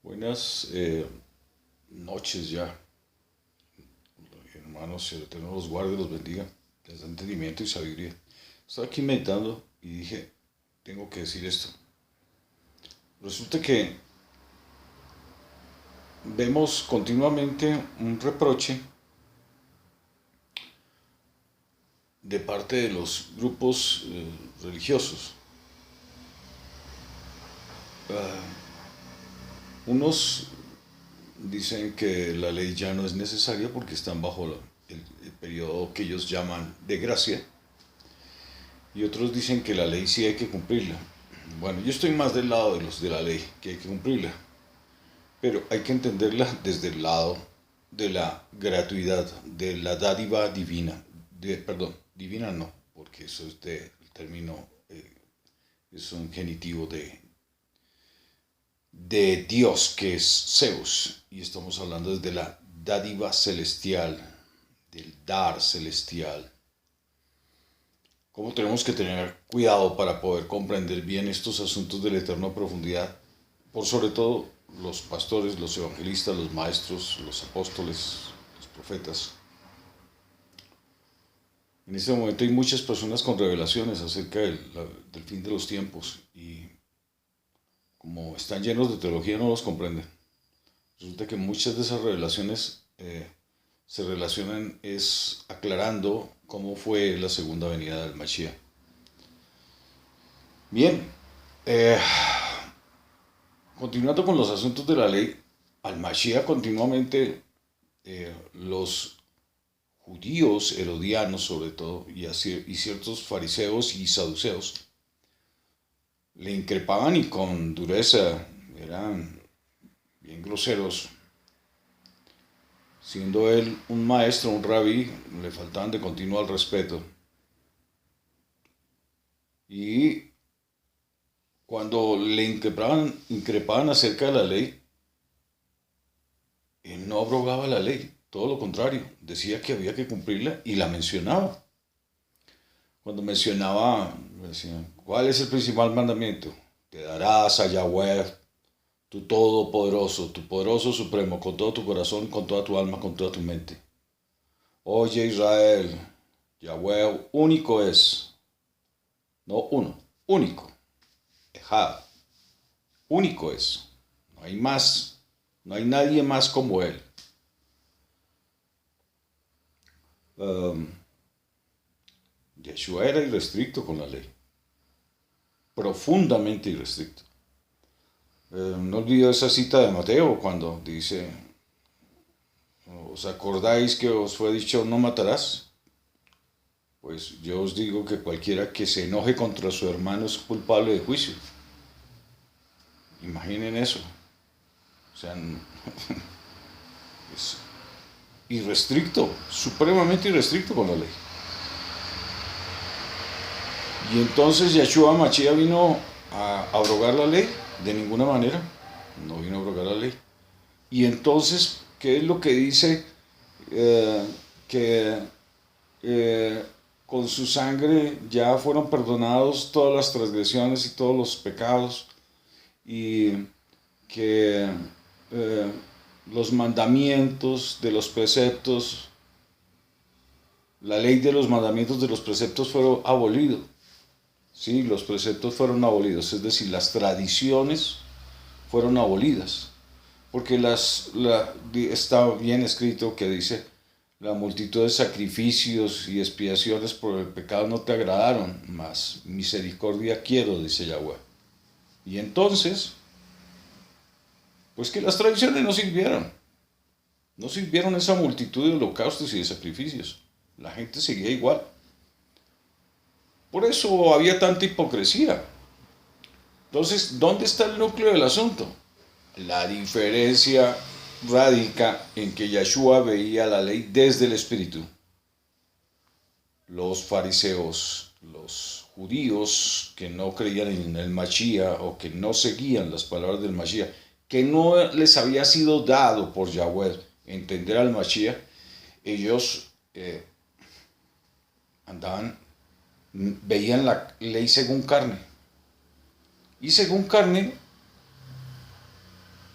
Buenas noches ya, hermanos, el Eterno los guarde y los bendiga, les da entendimiento y sabiduría. Estaba aquí meditando y dije, tengo que decir esto. Resulta que vemos continuamente un reproche de parte de los grupos religiosos. Unos dicen que la ley ya no es necesaria porque están bajo el periodo que ellos llaman de gracia, y otros dicen que la ley sí hay que cumplirla. Bueno, yo estoy más del lado de los de la ley, que hay que cumplirla, pero hay que entenderla desde el lado de la gratuidad, de la dádiva divina, perdón, divina no, porque eso es el término, es un genitivo de Dios, que es Zeus, y estamos hablando desde la dádiva celestial, del dar celestial. Cómo tenemos que tener cuidado para poder comprender bien estos asuntos de la eterna profundidad, por sobre todo los pastores, los evangelistas, los maestros, los apóstoles, los profetas. En este momento hay muchas personas con revelaciones acerca del fin de los tiempos, y como están llenos de teología no los comprenden. Resulta que muchas de esas revelaciones se relacionan es aclarando cómo fue la segunda venida del Mashiach. Bien, eh, continuando con los asuntos de la ley, al Mashiach continuamente los judíos herodianos sobre todo y ciertos fariseos y saduceos le increpaban, y con dureza, eran bien groseros. Siendo él un maestro, un rabí, le faltaban de continuo al respeto. Y cuando le increpaban acerca de la ley, él no abrogaba la ley, todo lo contrario, decía que había que cumplirla y la mencionaba. Cuando mencionaba, decía, ¿cuál es el principal mandamiento? Te darás a Yahweh, tu todopoderoso, tu poderoso supremo, con todo tu corazón, con toda tu alma, con toda tu mente. Oye Israel, Yahweh único es, no uno, único, Ejad, único es, no hay más, no hay nadie más como él. Um, Yeshua era irrestricto con la ley, profundamente irrestricto. No olvido esa cita de Mateo cuando dice, ¿os acordáis que os fue dicho no matarás? Pues yo os digo que cualquiera que se enoje contra su hermano es culpable de juicio. Imaginen eso. O sea, es irrestricto, supremamente irrestricto con la ley. Y entonces Yeshua Mashiach vino a abrogar la ley, de ninguna manera, no vino a abrogar la ley. Y entonces, ¿qué es lo que dice? Que con su sangre ya fueron perdonados todas las transgresiones y todos los pecados, y que los mandamientos de los preceptos, la ley de los mandamientos de los preceptos fueron abolidos. Sí, los preceptos fueron abolidos, es decir, las tradiciones fueron abolidas, porque está bien escrito que dice, la multitud de sacrificios y expiaciones por el pecado no te agradaron, mas misericordia quiero, dice Yahweh. Y entonces, pues que las tradiciones no sirvieron esa multitud de holocaustos y de sacrificios, la gente seguía igual. Por eso había tanta hipocresía. Entonces, ¿dónde está el núcleo del asunto? La diferencia radica en que Yeshua veía la ley desde el Espíritu. Los fariseos, los judíos que no creían en el Mashiach o que no seguían las palabras del Mashiach, que no les había sido dado por Yahweh entender al Mashiach, ellos veían la ley según carne. Y según carne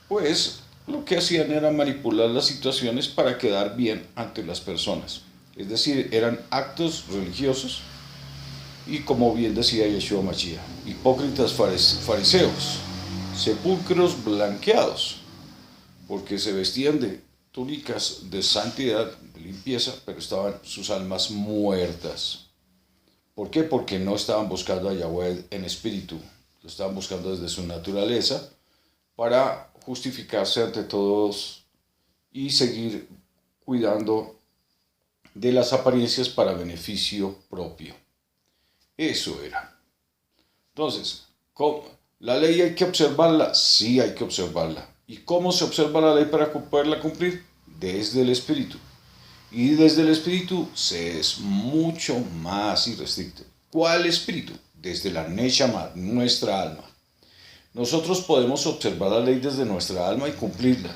pues lo que hacían era manipular las situaciones para quedar bien ante las personas. Es decir, eran actos religiosos y, como bien decía Yeshua Mashiach, hipócritas fariseos, sepulcros blanqueados, porque se vestían de túnicas de santidad, de limpieza, pero estaban sus almas muertas. ¿Por qué? Porque no estaban buscando a Yahweh en espíritu, lo estaban buscando desde su naturaleza para justificarse ante todos y seguir cuidando de las apariencias para beneficio propio. Eso era. Entonces, ¿cómo? ¿La ley hay que observarla? Sí, hay que observarla. ¿Y cómo se observa la ley para poderla cumplir? Desde el espíritu. Y desde el espíritu se es mucho más irrestricto. ¿Cuál espíritu? Desde la Neshama, nuestra alma. Nosotros podemos observar la ley desde nuestra alma y cumplirla.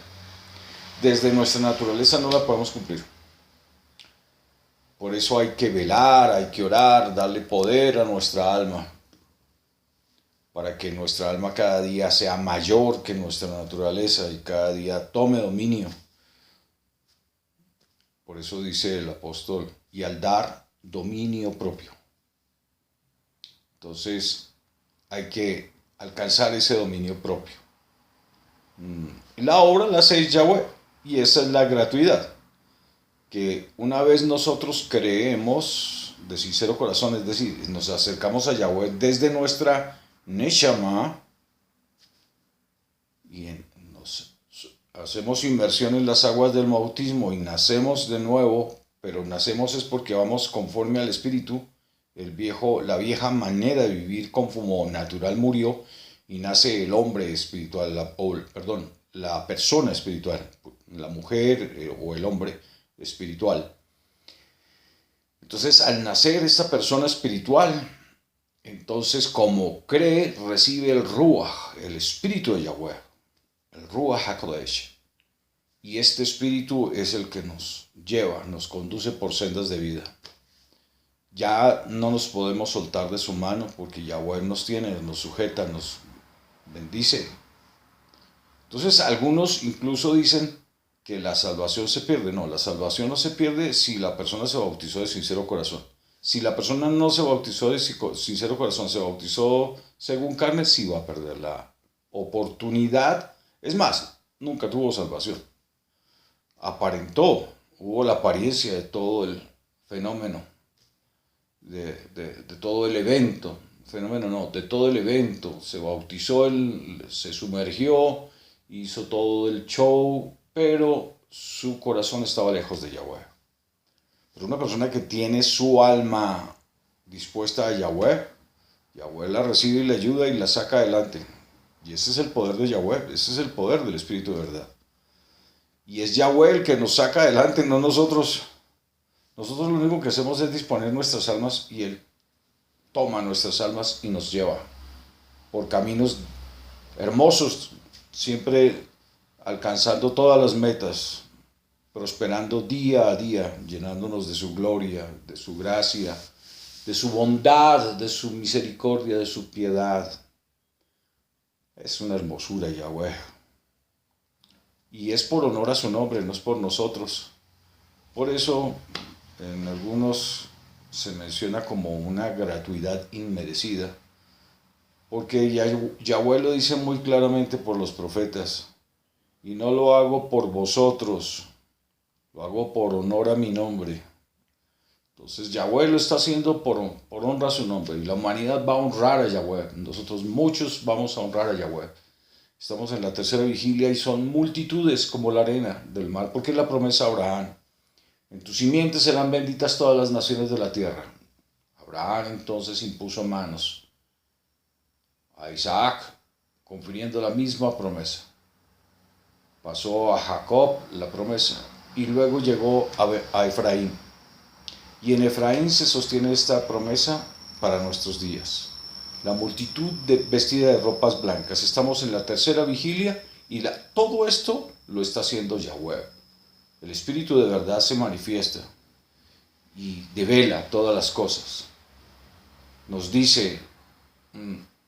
Desde nuestra naturaleza no la podemos cumplir. Por eso hay que velar, hay que orar, darle poder a nuestra alma, para que nuestra alma cada día sea mayor que nuestra naturaleza y cada día tome dominio. Por eso dice el apóstol, y al dar dominio propio. Entonces hay que alcanzar ese dominio propio. La obra la hace Yahweh, y esa es la gratuidad. Que una vez nosotros creemos de sincero corazón, es decir, nos acercamos a Yahweh desde nuestra Neshama y nos hacemos inmersión en las aguas del bautismo y nacemos de nuevo, pero nacemos es porque vamos conforme al Espíritu. La vieja manera de vivir como natural murió y nace el hombre espiritual, la persona espiritual, la mujer o el hombre espiritual. Entonces, al nacer esta persona espiritual, entonces como cree, recibe el Ruach, el espíritu de Yahweh, el Ruach HaKodesh. Y este espíritu es el que nos lleva, nos conduce por sendas de vida. Ya no nos podemos soltar de su mano porque Yahweh nos tiene, nos sujeta, nos bendice. Entonces algunos incluso dicen que la salvación se pierde. No, la salvación no se pierde si la persona se bautizó de sincero corazón. Si la persona no se bautizó de sincero corazón, se bautizó según carne, sí va a perder la oportunidad. Es más, nunca tuvo salvación. Aparentó, hubo la apariencia de todo el fenómeno, de todo el evento. Fenómeno no, de todo el evento. Se bautizó, se sumergió, hizo todo el show, pero su corazón estaba lejos de Yahweh. Pero una persona que tiene su alma dispuesta a Yahweh, Yahweh la recibe y la ayuda y la saca adelante. Y ese es el poder de Yahweh, ese es el poder del Espíritu de verdad. Y es Yahweh el que nos saca adelante, no nosotros. Nosotros lo único que hacemos es disponer nuestras almas y Él toma nuestras almas y nos lleva por caminos hermosos, siempre alcanzando todas las metas, prosperando día a día, llenándonos de su gloria, de su gracia, de su bondad, de su misericordia, de su piedad. Es una hermosura, Yahweh. Y es por honor a su nombre, no es por nosotros. Por eso en algunos se menciona como una gratuidad inmerecida, porque Yahweh lo dice muy claramente por los profetas, y no lo hago por vosotros, lo hago por honor a mi nombre. Entonces Yahweh lo está haciendo por honra a su nombre, y la humanidad va a honrar a Yahweh. Nosotros muchos vamos a honrar a Yahweh. Estamos en la tercera vigilia y son multitudes como la arena del mar, porque es la promesa a Abraham. En tu simiente serán benditas todas las naciones de la tierra. Abraham entonces impuso manos a Isaac, confiriendo la misma promesa. Pasó a Jacob la promesa y luego llegó a Efraín. Y en Efraín se sostiene esta promesa para nuestros días. La multitud vestida de ropas blancas. Estamos en la tercera vigilia y todo esto lo está haciendo Yahweh. El Espíritu de verdad se manifiesta y devela todas las cosas. Nos dice,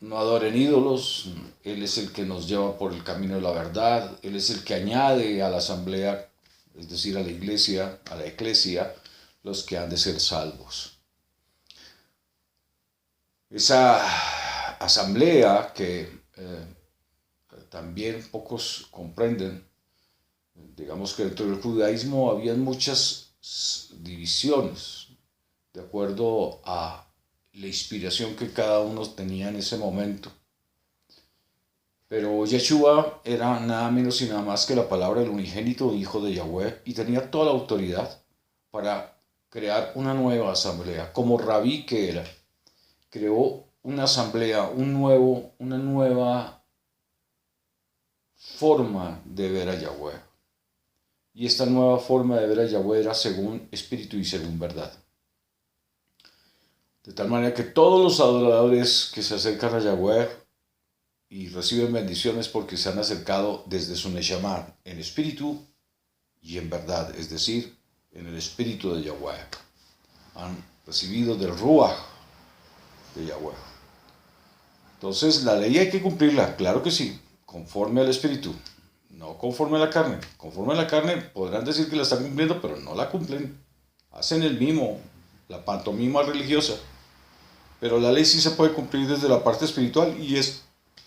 no adoren ídolos, Él es el que nos lleva por el camino de la verdad, Él es el que añade a la asamblea, es decir, a la iglesia, a la eclesia, los que han de ser salvos. Esa asamblea que también pocos comprenden, digamos que dentro del judaísmo había muchas divisiones de acuerdo a la inspiración que cada uno tenía en ese momento. Pero Yeshua era nada menos y nada más que la palabra del unigénito Hijo de Yahweh y tenía toda la autoridad para crear una nueva asamblea, como rabí que era. Creó una asamblea, una nueva forma de ver a Yahweh. Y esta nueva forma de ver a Yahweh era según espíritu y según verdad. De tal manera que todos los adoradores que se acercan a Yahweh y reciben bendiciones porque se han acercado desde su Neshama, en espíritu y en verdad, es decir, en el espíritu de Yahweh. Han recibido del Ruach de Yahweh. Entonces, la ley hay que cumplirla, claro que sí, conforme al espíritu, no conforme a la carne. Conforme a la carne podrán decir que la están cumpliendo, pero no la cumplen. Hacen el mimo, la pantomima religiosa. Pero la ley sí se puede cumplir desde la parte espiritual y es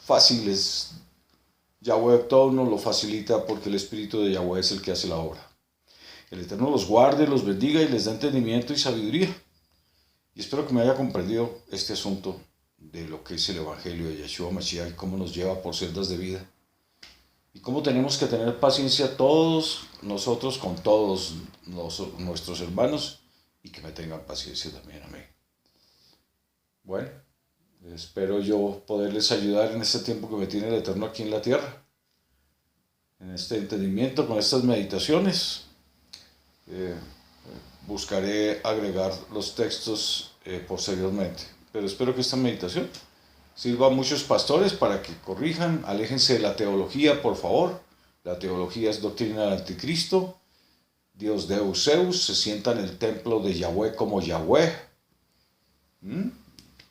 fácil. Yahweh todo nos lo facilita porque el espíritu de Yahweh es el que hace la obra. El Eterno los guarde, los bendiga y les da entendimiento y sabiduría. Y espero que me haya comprendido este asunto de lo que es el Evangelio de Yeshua Mashiach y cómo nos lleva por sendas de vida. Y cómo tenemos que tener paciencia todos nosotros con todos nuestros hermanos y que me tengan paciencia también. Amén. Bueno, espero yo poderles ayudar en este tiempo que me tiene el Eterno aquí en la tierra, en este entendimiento, con estas meditaciones. Buscaré agregar los textos posteriormente, pero espero que esta meditación sirva a muchos pastores para que corrijan, aléjense de la teología, por favor. La teología es doctrina del anticristo. Dios Deus Zeus se sienta en el templo de Yahweh como Yahweh.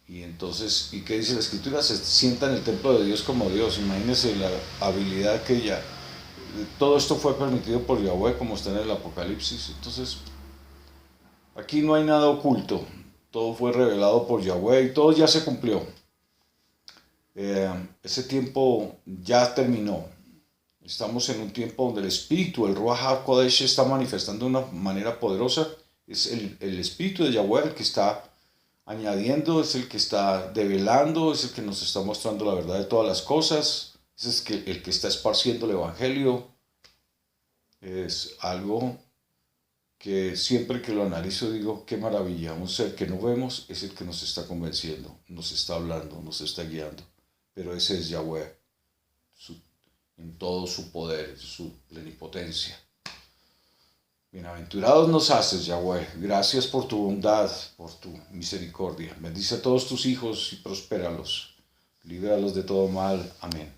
Y entonces, ¿y qué dice la escritura? Se sienta en el templo de Dios como Dios. Imagínense la habilidad que ella... Todo esto fue permitido por Yahweh como está en el Apocalipsis. Entonces, aquí no hay nada oculto. Todo fue revelado por Yahweh y todo ya se cumplió. Ese tiempo ya terminó. Estamos en un tiempo donde el Espíritu, el Ruach HaKodesh, está manifestando de una manera poderosa. Es el Espíritu de Yahweh el que está añadiendo, es el que está develando, es el que nos está mostrando la verdad de todas las cosas, es el que está esparciendo el Evangelio. Es algo que siempre que lo analizo digo, qué maravilla, un ser que no vemos es el que nos está convenciendo, nos está hablando, nos está guiando. Pero ese es Yahweh, en todo su poder, su plenipotencia. Bienaventurados nos haces, Yahweh. Gracias por tu bondad, por tu misericordia. Bendice a todos tus hijos y prospéralos. Líbralos de todo mal. Amén.